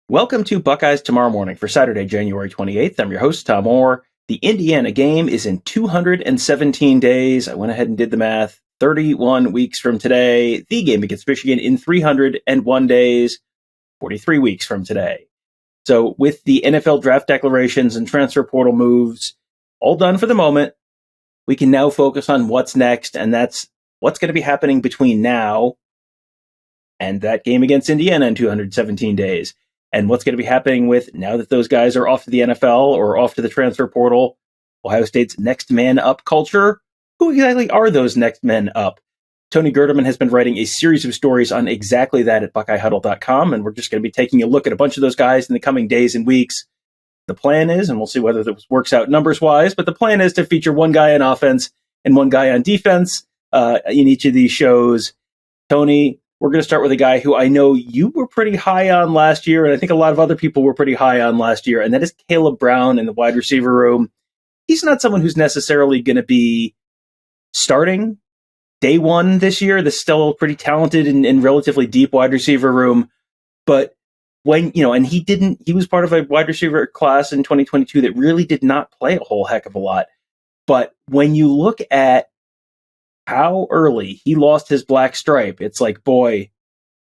Welcome to Buckeyes Tomorrow Morning for Saturday, January 28th. I'm your host, Tom Orr. The Indiana game is in 217 days. I went ahead and did the math. 31 weeks from today. The game against Michigan in 301 days, 43 weeks from today. So with the NFL draft declarations and transfer portal moves all done for the moment, we can now focus on what's next, and that's what's going to be happening between now and that game against Indiana in 217 days. And what's going to be happening with, now that those guys are off to the NFL or off to the transfer portal, Ohio State's next man up culture? Who exactly are those next men up? Tony Gerdeman has been writing a series of stories on exactly that at BuckeyeHuddle.com, and we're just going to be taking a look at a bunch of those guys in the coming days and weeks. The plan is, and we'll see whether this works out numbers-wise, but the plan is to feature one guy on offense and one guy on defense in each of these shows. Tony, we're going to start with a guy who I know you were pretty high on last year, and I think a lot of other people were pretty high on last year, and that is Kaleb Brown in the wide receiver room. He's not someone who's necessarily going to be starting day one this year. There's still a pretty talented and relatively deep wide receiver room, but when, and he was part of a wide receiver class in 2022 that really did not play a whole heck of a lot. But when you look at how early he lost his black stripe, it's like, boy,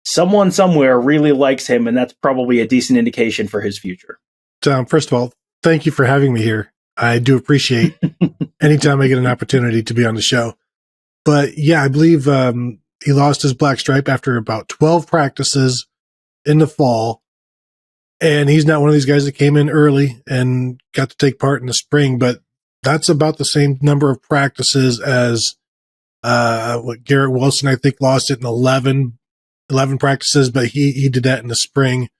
someone somewhere really likes him, and that's probably a decent indication for his future. Tom, first of all, thank you for having me here. I do appreciate anytime I get an opportunity to be on the show. But yeah, I believe he lost his black stripe after about 12 practices in the fall. And he's not one of these guys that came in early and got to take part in the spring, but that's about the same number of practices as what Garrett Wilson, I think, lost it in 11 practices, but he did that in the spring.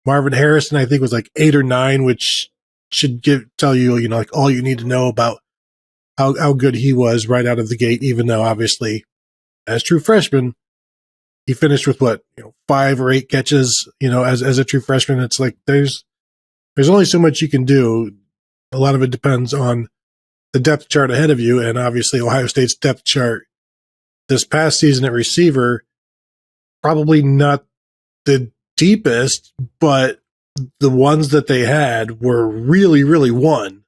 Marvin Harrison, I think, was like 8 or 9, which should tell you, like all you need to know about how good he was right out of the gate, even though obviously as true freshman, he finished with 5 or 8 catches, as a true freshman. It's like, there's only so much you can do. A lot of it depends on the depth chart ahead of you, and obviously Ohio State's depth chart this past season at receiver, probably not the deepest, but the ones that they had were really, really one.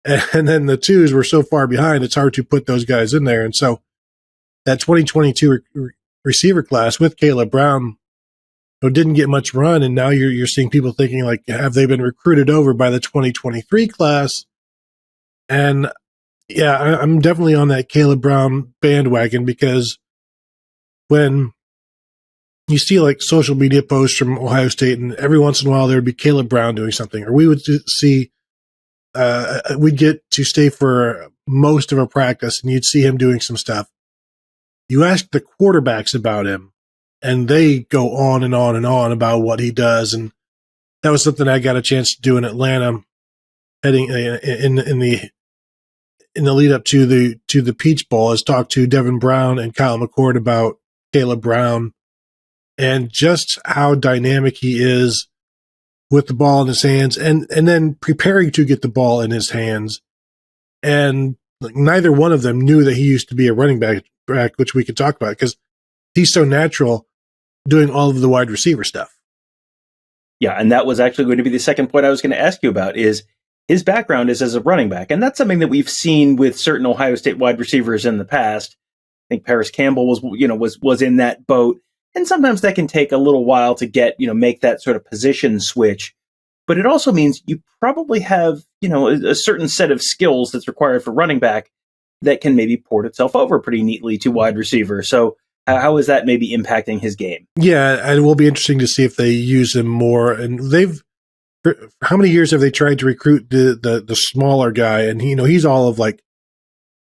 And then the twos were so far behind, it's hard to put those guys in there. And so that 2022 receiver class with Kaleb Brown didn't get much run, and now you're seeing people thinking, like, have they been recruited over by the 2023 class? And yeah, I'm definitely on that Kaleb Brown bandwagon, because when you see like social media posts from Ohio State, and every once in a while there would be Kaleb Brown doing something, or we would see, we'd get to stay for most of a practice and you'd see him doing some stuff. You ask the quarterbacks about him and they go on and on and on about what he does. And that was something I got a chance to do in Atlanta, heading in the lead up to the Peach Bowl, is talk to Devin Brown and Kyle McCord about Kaleb Brown and just how dynamic he is with the ball in his hands, and then preparing to get the ball in his hands. And like, neither one of them knew that he used to be a running back, which we could talk about, because he's so natural doing all of the wide receiver stuff. Yeah, and that was actually going to be the second point I was going to ask you about, is his background is as a running back. And that's something that we've seen with certain Ohio State wide receivers in the past. I think Paris Campbell was in that boat. And sometimes that can take a little while to make that sort of position switch. But it also means you probably have, a certain set of skills that's required for running back that can maybe port itself over pretty neatly to wide receiver. So how is that maybe impacting his game? Yeah, it will be interesting to see if they use him more. And how many years have they tried to recruit the smaller guy? And he's all of like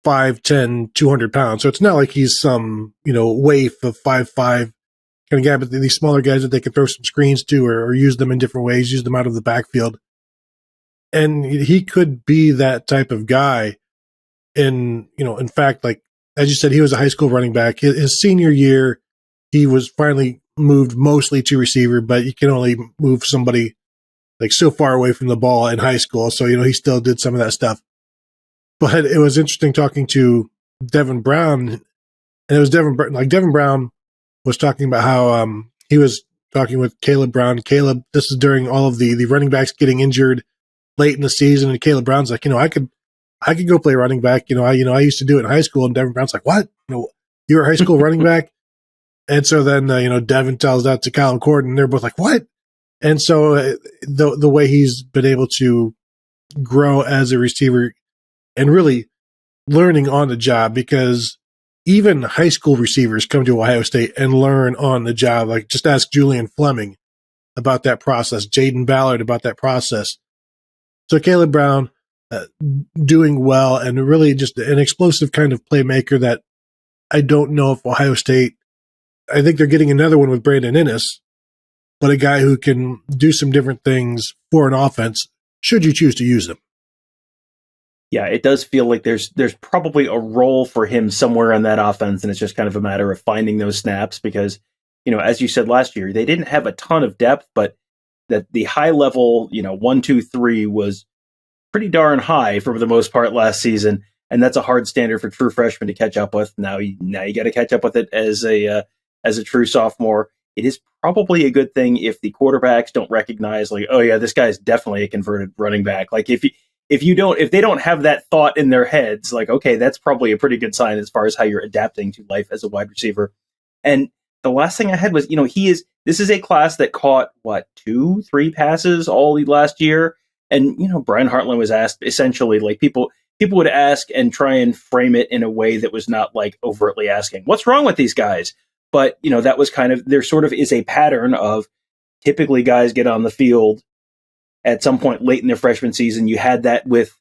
5'10", 200 pounds. So it's not like he's some, waif of 5'5" kind of guy, but these smaller guys that they can throw some screens to or use them in different ways, use them out of the backfield. And he could be that type of guy. In fact, like, as you said, he was a high school running back. His senior year, he was finally moved mostly to receiver, but you can only move somebody like so far away from the ball in high school. So, he still did some of that stuff. But it was interesting talking to Devin Brown, and it was Devin Brown was talking about how he was talking with Kaleb Brown. Kaleb, this is during all of the running backs getting injured late in the season, and Kaleb Brown's like, I could go play running back. I used to do it in high school, and Devin Brown's like, what? You were a high school running back? And so then, Devin tells that to Colin Corden, and they're both like, what? And so the way he's been able to grow as a receiver and really learning on the job, because even high school receivers come to Ohio State and learn on the job. Like, just ask Julian Fleming about that process, Jaden Ballard about that process. So Kaleb Brown doing well, and really just an explosive kind of playmaker that I don't know if Ohio State, I think they're getting another one with Brandon Inniss, but a guy who can do some different things for an offense should you choose to use them. Yeah, it does feel like there's probably a role for him somewhere in that offense, and it's just kind of a matter of finding those snaps because, as you said last year, they didn't have a ton of depth, but that the high level, 1, 2, 3 was pretty darn high for the most part last season, and that's a hard standard for true freshmen to catch up with. Now you got to catch up with it as a true sophomore. It is probably a good thing if the quarterbacks don't recognize, like, oh yeah, this guy's definitely a converted running back. Like if they don't have that thought in their heads, like, okay, that's probably a pretty good sign as far as how you're adapting to life as a wide receiver. And the last thing I had was, this is a class that caught 2, 3 passes all last year. And, Brian Hartline was asked essentially, like, people would ask and try and frame it in a way that was not like overtly asking, what's wrong with these guys? But, that was kind of, there sort of is a pattern of typically guys get on the field at some point late in their freshman season. You had that with,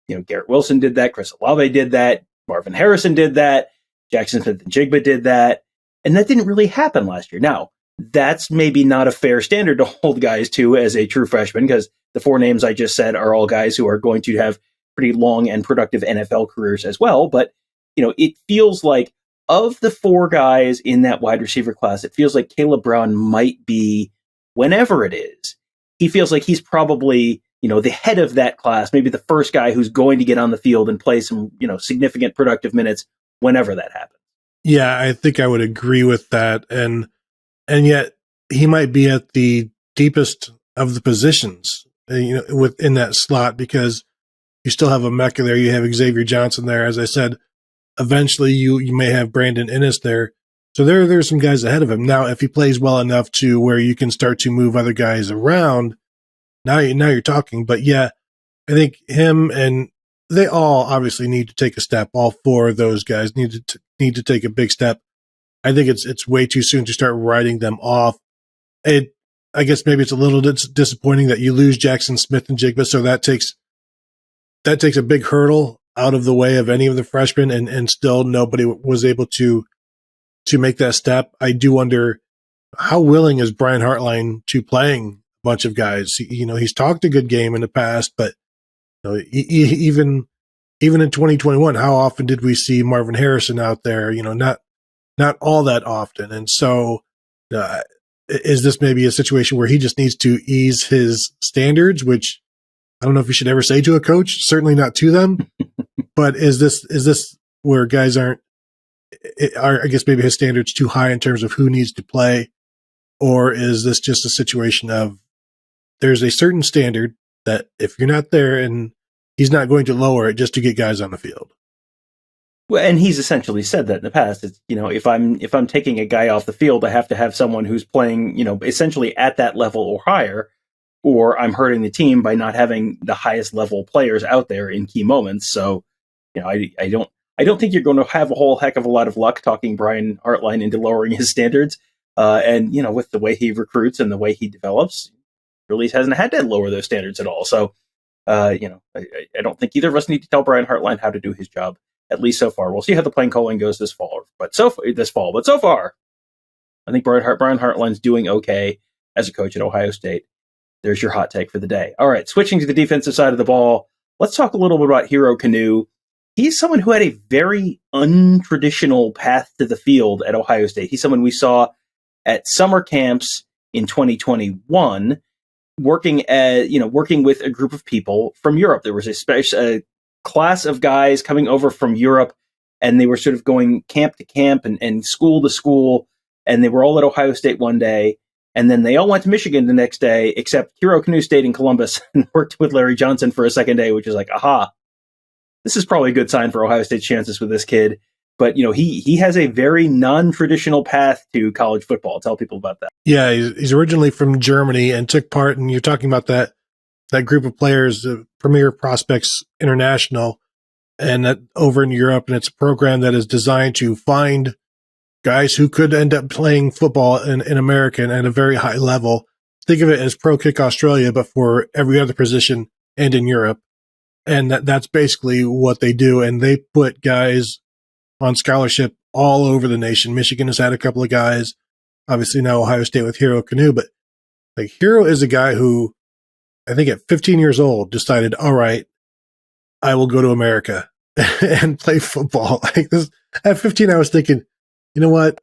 Garrett Wilson did that, Chris Olave did that, Marvin Harrison did that, Jackson Smith-Njigba did that, and that didn't really happen last year. Now, that's maybe not a fair standard to hold guys to as a true freshman, because the 4 names I just said are all guys who are going to have pretty long and productive NFL careers as well. But, it feels like of the 4 guys in that wide receiver class, it feels like Kaleb Brown might be, whenever it is, he feels like he's probably, the head of that class, maybe the first guy who's going to get on the field and play some, significant productive minutes whenever that happens. Yeah, I think I would agree with that. And yet he might be at the deepest of the positions, within that slot, because you still have a Mecca there. You have Xavier Johnson there. As I said, eventually you may have Brandon Inniss there. So there's some guys ahead of him. Now, if he plays well enough to where you can start to move other guys around, now you're talking. But yeah, I think him and they all obviously need to take a step. All 4 of those guys need to take a big step. I think it's way too soon to start writing them off. I guess maybe it's a little disappointing that you lose Jackson Smith-Njigba, so that takes a big hurdle out of the way of any of the freshmen, and still nobody was able to make that step. I do wonder how willing is Brian Hartline to playing a bunch of guys. He's talked a good game in the past, but even in 2021, how often did we see Marvin Harrison out there? Not all that often. And so is this maybe a situation where he just needs to ease his standards, which I don't know if you should ever say to a coach, certainly not to them, but is this where guys are, I guess maybe his standards too high in terms of who needs to play? Or is this just a situation of there's a certain standard that if you're not there, and he's not going to lower it just to get guys on the field? Well, and he's essentially said that in the past. It's, if I'm taking a guy off the field, I have to have someone who's playing, essentially at that level or higher, or I'm hurting the team by not having the highest level players out there in key moments. So, I don't think you're going to have a whole heck of a lot of luck talking Brian Hartline into lowering his standards. And with the way he recruits and the way he develops, really hasn't had to lower those standards at all. So, I don't think either of us need to tell Brian Hartline how to do his job, at least so far. We'll see how the playing calling goes this fall. But so far, I think Brian Hartline's doing okay as a coach at Ohio State. There's your hot take for the day. All right, switching to the defensive side of the ball, let's talk a little bit about Hero Kanu. He's someone who had a very untraditional path to the field at Ohio State. He's someone we saw at summer camps in 2021, working with a group of people from Europe. There was a class of guys coming over from Europe, and they were sort of going camp to camp and school to school, and they were all at Ohio State one day. And then they all went to Michigan the next day, except Hero Kanu stayed in Columbus and worked with Larry Johnson for a second day, which is like, aha, this is probably a good sign for Ohio State's chances with this kid. But, he has a very non-traditional path to college football. Tell people about that. Yeah, he's originally from Germany and took part, and you're talking about that group of players, the Premier Prospects International, and that over in Europe, and it's a program that is designed to find guys who could end up playing football in America and at a very high level. Think of it as Pro Kick Australia, but for every other position and in Europe. And that's basically what they do. And they put guys on scholarship all over the nation. Michigan has had a couple of guys, obviously now Ohio State with Hero Kanu, but like Hero is a guy who I think at 15 years old decided, all right, I will go to America and play football. Like this, at 15, I was thinking, you know what?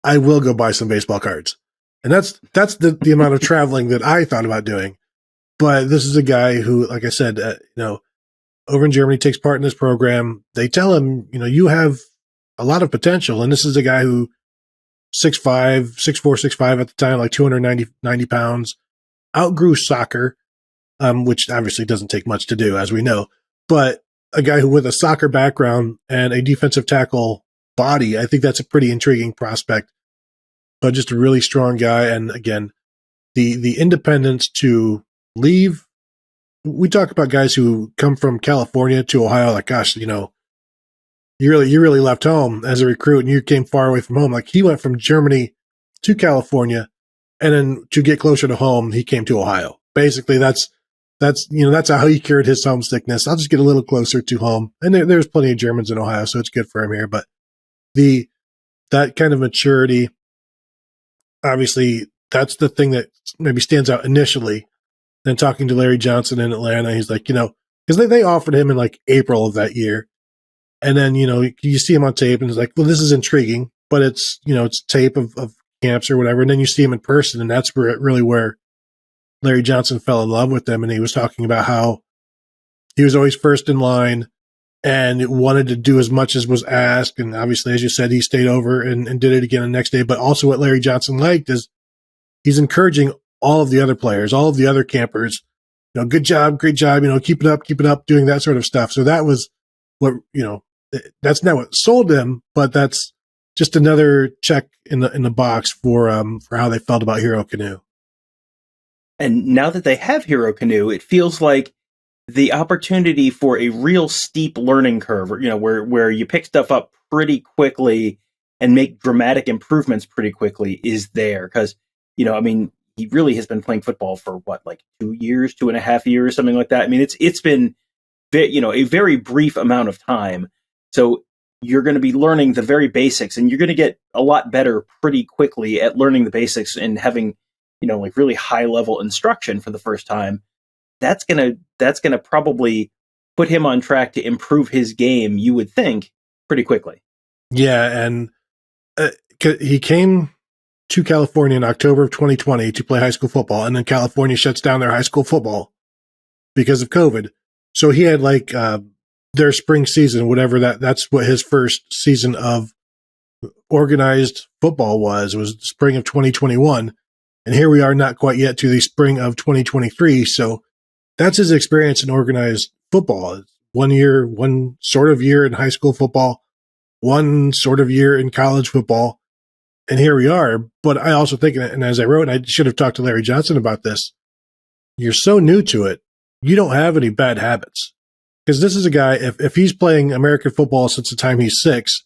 I will go buy some baseball cards. And that's the amount of traveling that I thought about doing. But this is a guy who, like I said, over in Germany takes part in this program. They tell him, you have a lot of potential. And this is a guy who 6'5", 6'4", 6'5" at the time, like 290 pounds, outgrew soccer, which obviously doesn't take much to do, as we know. But a guy who with a soccer background and a defensive tackle body, I think that's a pretty intriguing prospect. But just a really strong guy. And again, the independence to leave. We talk about guys who come from California to Ohio, like, gosh, you really left home as a recruit and you came far away from home. Like he went from Germany to California, and then to get closer to home, he came to Ohio. Basically, that's how he cured his homesickness. I'll just get a little closer to home. And there's plenty of Germans in Ohio, so it's good for him here. But that kind of maturity, obviously, that's the thing that maybe stands out initially. Then talking to Larry Johnson in Atlanta, he's like, because they offered him in like April of that year. And then, you see him on tape and it's like, well, this is intriguing, but it's tape of camps or whatever. And then you see him in person, and that's where Larry Johnson fell in love with them. And he was talking about how he was always first in line and wanted to do as much as was asked. And obviously, as you said, he stayed over and did it again the next day. But also what Larry Johnson liked is he's encouraging all of the other players, all of the other campers, good job, great job, keep it up, doing that sort of stuff. So that was what, that's not what sold him, but that's just another check in the box for how they felt about Hero Kanu. And now that they have Hero Kanu, it feels like the opportunity for a real steep learning curve, where you pick stuff up pretty quickly and make dramatic improvements pretty quickly is there. Because, he really has been playing football for what, like 2 years, 2.5 years, something like that. I mean, it's been, a very brief amount of time. So you're going to be learning the very basics, and you're going to get a lot better pretty quickly at learning the basics and having, like really high level instruction for the first time. That's going to probably put him on track to improve his game, you would think, pretty quickly. Yeah. And he came to California in October of 2020 to play high school football. And then California shuts down their high school football because of COVID. So he had like their spring season, whatever that's what his first season of organized football was spring of 2021. And here we are, not quite yet to the spring of 2023. So that's his experience in organized football. 1 year, one sort of year in high school football, one sort of year in college football. And here we are. But I also think, and as I wrote, I should have talked to Larry Johnson about this. You're so new to it. You don't have any bad habits. Because this is a guy, if he's playing American football since the time he's 6,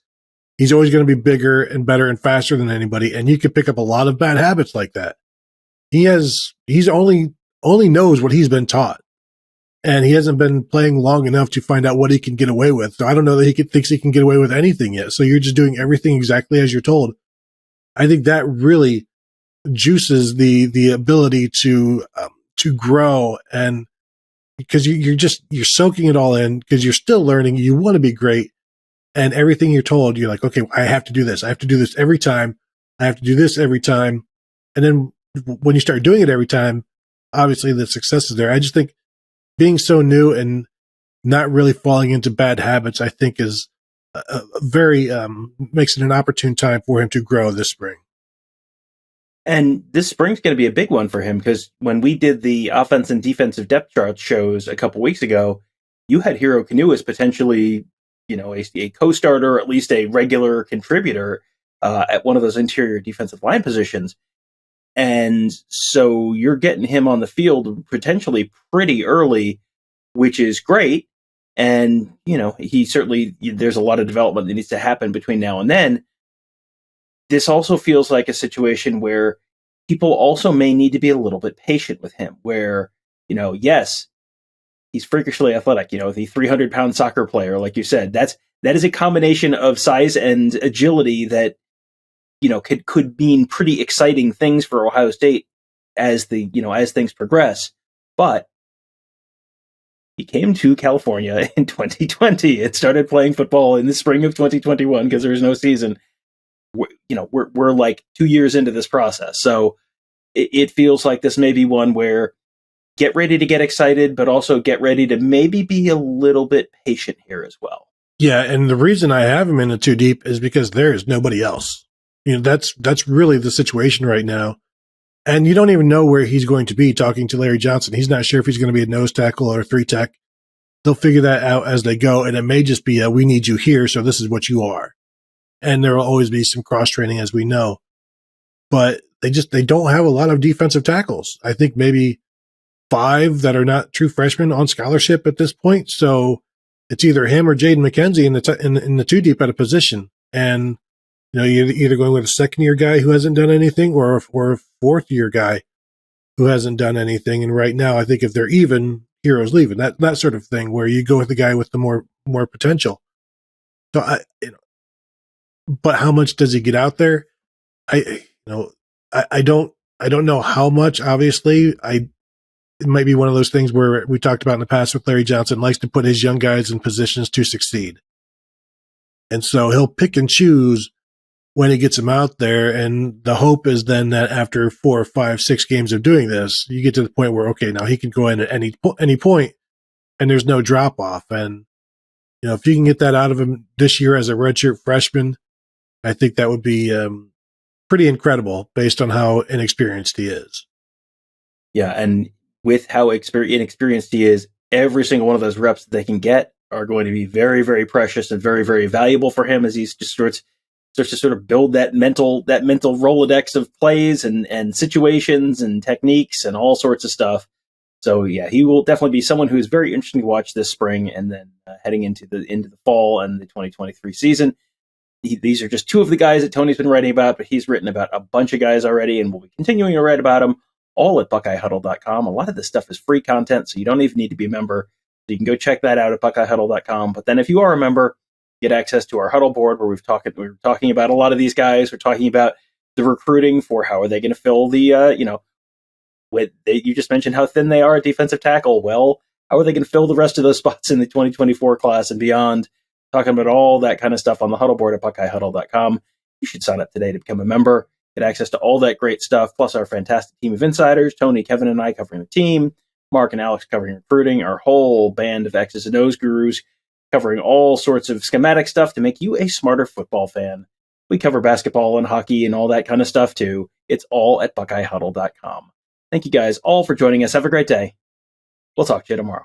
he's always going to be bigger and better and faster than anybody. And you can pick up a lot of bad habits like that. He's only knows what he's been taught. And he hasn't been playing long enough to find out what he can get away with. So I don't know that he thinks he can get away with anything yet. So you're just doing everything exactly as you're told. I think that really juices the ability to grow, and because you're soaking it all in because you're still learning. You want to be great, and everything you're told, you're like, okay, I have to do this. I have to do this every time. I have to do this every time. And then when you start doing it every time, obviously the success is there. I just think being so new and not really falling into bad habits, I think is very makes it an opportune time for him to grow this spring. And this spring's going to be a big one for him because when we did the offense and defensive depth chart shows a couple weeks ago, you had Hero Kanu as potentially, a co-starter, or at least a regular contributor at one of those interior defensive line positions. And so you're getting him on the field potentially pretty early, which is great. And, he certainly, there's a lot of development that needs to happen between now and then. This also feels like a situation where people also may need to be a little bit patient with him, where, yes, he's freakishly athletic, the 300-pound soccer player, like you said, that is a combination of size and agility that, could mean pretty exciting things for Ohio State as things progress. But he came to California in 2020 and started playing football in the spring of 2021 because there was no season. We're like 2 years into this process. So it feels like this may be one where get ready to get excited, but also get ready to maybe be a little bit patient here as well. Yeah. And the reason I have him in the 2 deep is because there is nobody else. That's really the situation right now. And you don't even know where he's going to be talking to Larry Johnson. He's not sure if he's going to be a nose tackle or a 3 tech. They'll figure that out as they go. And it may just be we need you here. So this is what you are. And there will always be some cross training, as we know, but they don't have a lot of defensive tackles. I think maybe 5 that are not true freshmen on scholarship at this point. So it's either him or Jaden McKenzie in the 2 deep at a position. And, you're either going with a 2nd-year guy who hasn't done anything or a 4th-year guy who hasn't done anything. And right now, I think if they're even, Hero's leaving, that sort of thing, where you go with the guy with the more potential. So but how much does he get out there? I don't know how much. Obviously, it might be one of those things where we talked about in the past with Larry Johnson likes to put his young guys in positions to succeed, and so he'll pick and choose when he gets them out there. And the hope is then that after 4, 5, 6 games of doing this, you get to the point where now he can go in at any point, and there's no drop off. And if you can get that out of him this year as a redshirt freshman, I think that would be pretty incredible based on how inexperienced he is. Yeah, and with how inexperienced he is, every single one of those reps that they can get are going to be very, very precious and very, very valuable for him as he just starts to sort of build that mental Rolodex of plays and situations and techniques and all sorts of stuff. So yeah, he will definitely be someone who is very interesting to watch this spring and then heading into the fall and the 2023 season. These are just 2 of the guys that Tony's been writing about, but he's written about a bunch of guys already, and we'll be continuing to write about them all at BuckeyeHuddle.com. A lot of this stuff is free content, so you don't even need to be a member. So you can go check that out at BuckeyeHuddle.com. But then if you are a member, get access to our huddle board where we're talking about a lot of these guys. We're talking about the recruiting for how are they going to fill the, you just mentioned how thin they are at defensive tackle. Well, how are they going to fill the rest of those spots in the 2024 class and beyond? Talking about all that kind of stuff on the huddle board at BuckeyeHuddle.com. You should sign up today to become a member, get access to all that great stuff, plus our fantastic team of insiders, Tony, Kevin, and I covering the team, Mark and Alex covering recruiting, our whole band of X's and O's gurus covering all sorts of schematic stuff to make you a smarter football fan. We cover basketball and hockey and all that kind of stuff too. It's all at BuckeyeHuddle.com. Thank you guys all for joining us. Have a great day. We'll talk to you tomorrow.